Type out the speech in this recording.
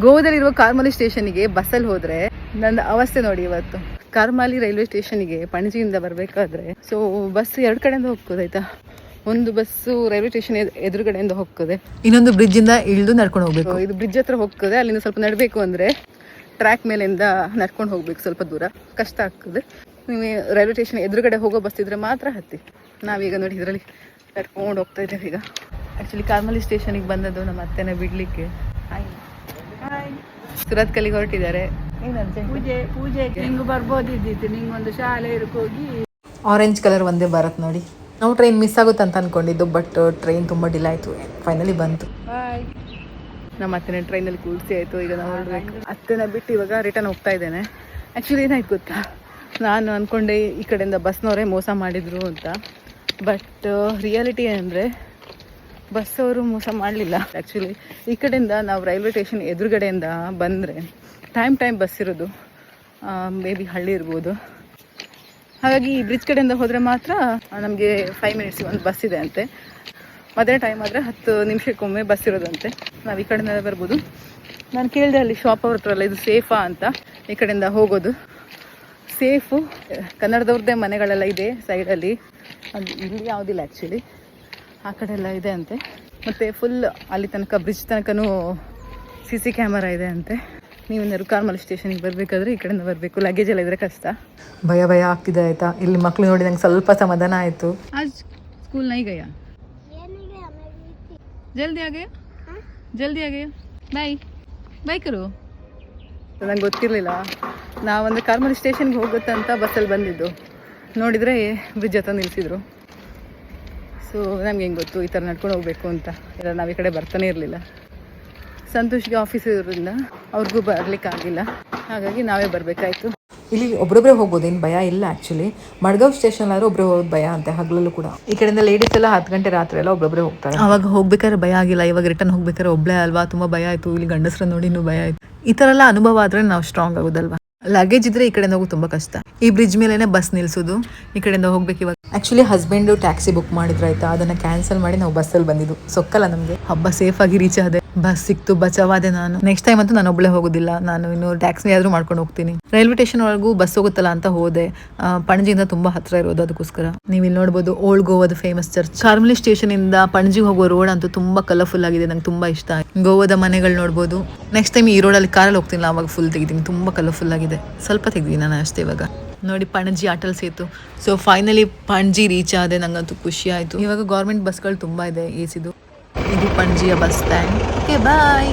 ಗೋವಾದಲ್ಲಿರುವ ಕಾರ್ಮಾಲಿ ಸ್ಟೇಷನ್ಗೆ ಬಸ್ಸಲ್ಲಿ ಹೋದರೆ ನನ್ನ ಅವಸ್ಥೆ ನೋಡಿ ಇವತ್ತು. ಕಾರ್ಮಾಲಿ ರೈಲ್ವೆ ಸ್ಟೇಷನ್ಗೆ ಪಣಜಿಯಿಂದ ಬರಬೇಕಾದ್ರೆ ಸೊ ಬಸ್ ಎರಡು ಕಡೆಯಿಂದ ಹೋಗ್ತದೆ ಆಯ್ತಾ. ಒಂದು ಬಸ್ಸು ರೈಲ್ವೆ ಸ್ಟೇಷನ್ ಎದುರುಗಡೆಯಿಂದ ಹೋಗ್ತದೆ, ಇನ್ನೊಂದು ಬ್ರಿಡ್ಜ್ ಇಂದ ಇಳಿದು ನಡ್ಕೊಂಡು ಹೋಗ್ಬೇಕು. ಇದು ಬ್ರಿಡ್ಜ್ ಹತ್ರ ಹೋಗ್ತದೆ, ಅಲ್ಲಿಂದ ಸ್ವಲ್ಪ ನಡಬೇಕು ಅಂದರೆ ಟ್ರ್ಯಾಕ್ ಮೇಲಿಂದ ನಡ್ಕೊಂಡು ಹೋಗ್ಬೇಕು, ಸ್ವಲ್ಪ ದೂರ ಕಷ್ಟ ಆಗ್ತದೆ. ನೀವು ರೈಲ್ವೆ ಸ್ಟೇಷನ್ ಎದುರುಗಡೆ ಹೋಗೋ ಬಸ್ ಇದ್ರೆ ಮಾತ್ರ ಹತ್ತಿ. ನಾವೀಗ ನೋಡಿ ಇದರಲ್ಲಿ ನಡ್ಕೊಂಡು ಹೋಗ್ತಾ ಇದ್ದೇವೆ. ಈಗ ಆ್ಯಕ್ಚುಲಿ ಕಾರ್ಮಲಿ ಸ್ಟೇಷನಿಗೆ ಬಂದದ್ದು ನಮ್ಮ ಅತ್ತೆನ ಬಿಡಲಿಕ್ಕೆ. ಸುರತ್ ಕಲ್ಲಿಗೆ ಹೊರಟಿದ್ದಾರೆ. ಪೂಜೆಗೆ ಹಿಂಗೆ ಬರ್ಬೋದಿದ್ದಿತ್ತು, ನಿಂಗೊಂದು ಶಾಲೆ ಹೋಗಿ. ಆರೆಂಜ್ ಕಲರ್ ಒಂದೇ ಬರತ್ತೆ ನೋಡಿ. ನಾವು ಟ್ರೈನ್ ಮಿಸ್ ಆಗುತ್ತೆ ಅಂತ ಅಂದ್ಕೊಂಡಿದ್ದು, ಬಟ್ ಟ್ರೈನ್ ತುಂಬ ಡಿಲೇ ಆಯಿತು, ಫೈನಲಿ ಬಂತು. ನಮ್ಮ ಅತ್ತೆನ ಟ್ರೈನಲ್ಲಿ ಕೂರಿಸಿ ಆಯಿತು. ಈಗ ನಾವು ಹೊರಡ್ಬೇಕು. ಅತ್ತೆನ ಬಿಟ್ಟು ಇವಾಗ ರಿಟರ್ನ್ ಹೋಗ್ತಾ ಇದ್ದೇನೆ. ಆ್ಯಕ್ಚುಲಿ ಏನಾಯ್ತು ಗೊತ್ತಾ, ನಾನು ಅಂದ್ಕೊಂಡೆ ಈ ಕಡೆಯಿಂದ ಬಸ್ನವರೇ ಮೋಸ ಮಾಡಿದರು ಅಂತ, ಬಟ್ ರಿಯಾಲಿಟಿ ಏನಂದರೆ ಬಸ್ಸವರು ಮೋಸ ಮಾಡಲಿಲ್ಲ. ಆ್ಯಕ್ಚುಲಿ ಈ ಕಡೆಯಿಂದ ನಾವು ರೈಲ್ವೆ ಸ್ಟೇಷನ್ ಎದುರುಗಡೆಯಿಂದ ಬಂದರೆ ಟೈಮ್ ಬಸ್ ಇರೋದು ಮೇ ಬಿ ಹಳ್ಳಿ ಇರ್ಬೋದು. ಹಾಗಾಗಿ ಈ ಬ್ರಿಡ್ಜ್ ಕಡೆಯಿಂದ ಹೋದರೆ ಮಾತ್ರ ನಮಗೆ 5 ಮಿನಿಟ್ಸ್ ಒಂದು ಬಸ್ ಇದೆ ಅಂತೆ. ಮಧ್ಯಾಹ್ನ ಟೈಮ್ ಆದರೆ 10 ನಿಮಿಷಕ್ಕೊಮ್ಮೆ ಬಸ್ ಇರೋದಂತೆ. ನಾವು ಈ ಕಡೆಯಿಂದ ಬರ್ಬೋದು. ನಾನು ಕೇಳಿದೆ ಅಲ್ಲಿ ಶಾಪ್ ಅವ್ರ ಹತ್ರ ಎಲ್ಲ, ಇದು ಸೇಫಾ ಅಂತ ಈ ಕಡೆಯಿಂದ ಹೋಗೋದು. ಸೇಫು, ಕನ್ನಡದವ್ರದ್ದೇ ಮನೆಗಳೆಲ್ಲ ಇದೆ ಸೈಡಲ್ಲಿ, ಅದು ಇಲ್ಲಿ ಯಾವುದಿಲ್ಲ ಆ್ಯಕ್ಚುಲಿ, ಆ ಕಡೆ ಎಲ್ಲ ಇದೆ ಅಂತೆ. ಮತ್ತು ಫುಲ್ ಅಲ್ಲಿ ತನಕ ಬ್ರಿಡ್ಜ್ ತನಕನೂ CC ಕ್ಯಾಮರಾ ಇದೆ ಅಂತೆ. ನೀವೇನಾದ್ರು ಕಾರ್ಮಲ್ ಸ್ಟೇಷನಿಗೆ ಬರಬೇಕಾದ್ರೆ ಈ ಕಡೆಯಿಂದ ಬರಬೇಕು, ಲಗೇಜ್ ಎಲ್ಲ ಇದ್ರೆ ಕಷ್ಟ. ಭಯ ಆಗ್ತಿದೆ ಆಯಿತಾ. ಇಲ್ಲಿ ಮಕ್ಕಳು ನೋಡಿ ನಂಗೆ ಸ್ವಲ್ಪ ಸಮಾಧಾನ ಆಯಿತು. आज स्कूल नहीं गया, जल्दी आ गया बाय करो. ನಂಗೆ ಗೊತ್ತಿರಲಿಲ್ಲ, ನಾವೊಂದು ಕಾರ್ಮಲ್ ಸ್ಟೇಷನ್ಗೆ ಹೋಗುತ್ತೆ ಅಂತ ಬಸ್ಸಲ್ಲಿ ಬಂದಿದ್ದು, ನೋಡಿದರೆ ಬ್ರಿಡ್ಜ್ ಹತ್ರ ನಿಲ್ಲಿಸಿದ್ರು. ಸೊ ನಮ್ಗೆ ಹೆಂಗೆ ಗೊತ್ತು ಈ ಥರ ನಡ್ಕೊಂಡು ಹೋಗಬೇಕು ಅಂತ. ಇಲ್ಲ, ನಾವು ಈ ಕಡೆ ಬರ್ತಾನೆ ಇರಲಿಲ್ಲ. ಸಂತೋಷ್ಗೆ ಆಫೀಸ್ ಇರೋದ್ರಿಂದ ಅವ್ರಿಗೂ ಬರಲಿಕ್ಕಾಗಿಲ್ಲ, ಹಾಗಾಗಿ ನಾವೇ ಬರಬೇಕಾಯ್ತು. ಇಲ್ಲಿ ಒಬ್ಬರೊಬ್ಬರೇ ಹೋಗ್ಬೋದು, ಏನು ಭಯ ಇಲ್ಲ. ಆ್ಯಕ್ಚುಲಿ ಮಡ್ಗಾವ್ ಸ್ಟೇಷನ್ ಆದರೂ ಒಬ್ಬರೇ ಹೋಗೋದು ಭಯ ಅಂತೆ, ಹಗಲಲ್ಲೂ ಕೂಡ. ಈ ಕಡೆಯಿಂದ ಲೇಡೀಸ್ ಎಲ್ಲ 10 ಗಂಟೆ ರಾತ್ರಿ ಎಲ್ಲ ಒಬ್ಬೊಬ್ಬರೇ ಹೋಗ್ತಾರೆ. ಅವಾಗ ಹೋಗ್ಬೇಕಾದ್ರೆ ಭಯ ಆಗಿಲ್ಲ, ಇವಾಗ ರಿಟರ್ನ್ ಹೋಗ್ಬೇಕಾದ್ರೆ ಒಬ್ಬಳೇ ಅಲ್ವಾ, ತುಂಬ ಭಯ ಆಯಿತು. ಇಲ್ಲಿ ಗಂಡಸ್ರ ನೋಡಿ ಇನ್ನೂ ಭಯ ಆಯಿತು. ಈ ಥರ ಎಲ್ಲ ಅನುಭವ ಆದರೆ ನಾವು ಸ್ಟ್ರಾಂಗ್ ಆಗೋದಲ್ವಾ. ಲಗೇಜ್ ಇದ್ರೆ ಈ ಕಡೆಯಿಂದ ಹೋಗೋದು ತುಂಬ ಕಷ್ಟ. ಈ ಬ್ರಿಡ್ಜ್ ಮೇಲೇ ಬಸ್ ನಿಲ್ಲಿಸೋದು, ಈ ಕಡೆಯಿಂದ ಹೋಗ್ಬೇಕು. ಇವಾಗ ಆ್ಯಕ್ಚುಲಿ ಹಸ್ಬೆಂಡು ಟ್ಯಾಕ್ಸಿ ಬುಕ್ ಮಾಡಿದ್ರು ಆಯಿತಾ, ಅದನ್ನು ಕ್ಯಾನ್ಸಲ್ ಮಾಡಿ ನಾವು ಬಸ್ಸಲ್ಲಿ ಬಂದಿದ್ದು. ಸೊಕ್ಕಲ್ಲ ನಮಗೆ. ಹಬ್ಬ ಸೇಫಾಗಿ ರೀಚ್ ಆದೆ, ಬಸ್ ಸಿಕ್ತು, ಬಚಾವಾದೆ. ನಾನು ನೆಕ್ಸ್ಟ್ ಟೈಮ್ ಅಂತೂ ನಾನು ಒಬ್ಬಳೇ ಹೋಗೋದಿಲ್ಲ, ನಾನು ಇನ್ನು ಟ್ಯಾಕ್ಸಿ ಆದರೂ ಮಾಡ್ಕೊಂಡು ಹೋಗ್ತೀನಿ. ರೈಲ್ವೆ ಸ್ಟೇಷನ್ ಒಳಗೂ ಬಸ್ ಹೋಗುತ್ತಲ್ಲ ಅಂತ ಹೋದೆ. ಪಣಜಿಯಿಂದ ತುಂಬ ಹತ್ತಿರ ಇರೋದು, ಅದಕ್ಕೋಸ್ಕರ. ನೀವು ಇಲ್ಲಿ ನೋಡ್ಬೋದು ಓಲ್ಡ್ ಗೋವಾದ ಫೇಮಸ್ ಚರ್ಚ್. ಕಾರ್ಮಲಿ ಸ್ಟೇಷನ್ ಇಂದ ಪಣಜಿಗೆ ಹೋಗೋ ರೋಡ್ ಅಂತೂ ತುಂಬ ಕಲರ್ಫುಲ್ ಆಗಿದೆ, ನಂಗೆ ತುಂಬ ಇಷ್ಟ. ಗೋವಾದ ಮನೆಗಳು ನೋಡ್ಬೋದು. ನೆಕ್ಸ್ಟ್ ಟೈಮ್ ಈ ರೋಡಲ್ಲಿ ಕಾರಲ್ಲಿ ಹೋಗ್ತೀನಿ, ಅವಾಗ ಫುಲ್ ತೆಗಿತೀನಿ, ತುಂಬ ಕಲರ್ಫುಲ್ ಆಗಿದೆ. ಸ್ವಲ್ಪ ತೆಗ್ದಿದ್ದೀನಿ ನಾನು ಅಷ್ಟೇ. ಇವಾಗ ನೋಡಿ Panaji Atal Setu. So finally Panaji reach ಆದೆ, ನಂಗಂತೂ ಖುಷಿ ಆಯಿತು. ಇವಾಗ ಗೌರ್ಮೆಂಟ್ ಬಸ್ಗಳು ತುಂಬ ಇದೆ, AC ದು. ಇದು ಪಣಜಿಯ ಬಸ್ ಸ್ಟ್ಯಾಂಡ್. ಓಕೆ ಬಾಯ್.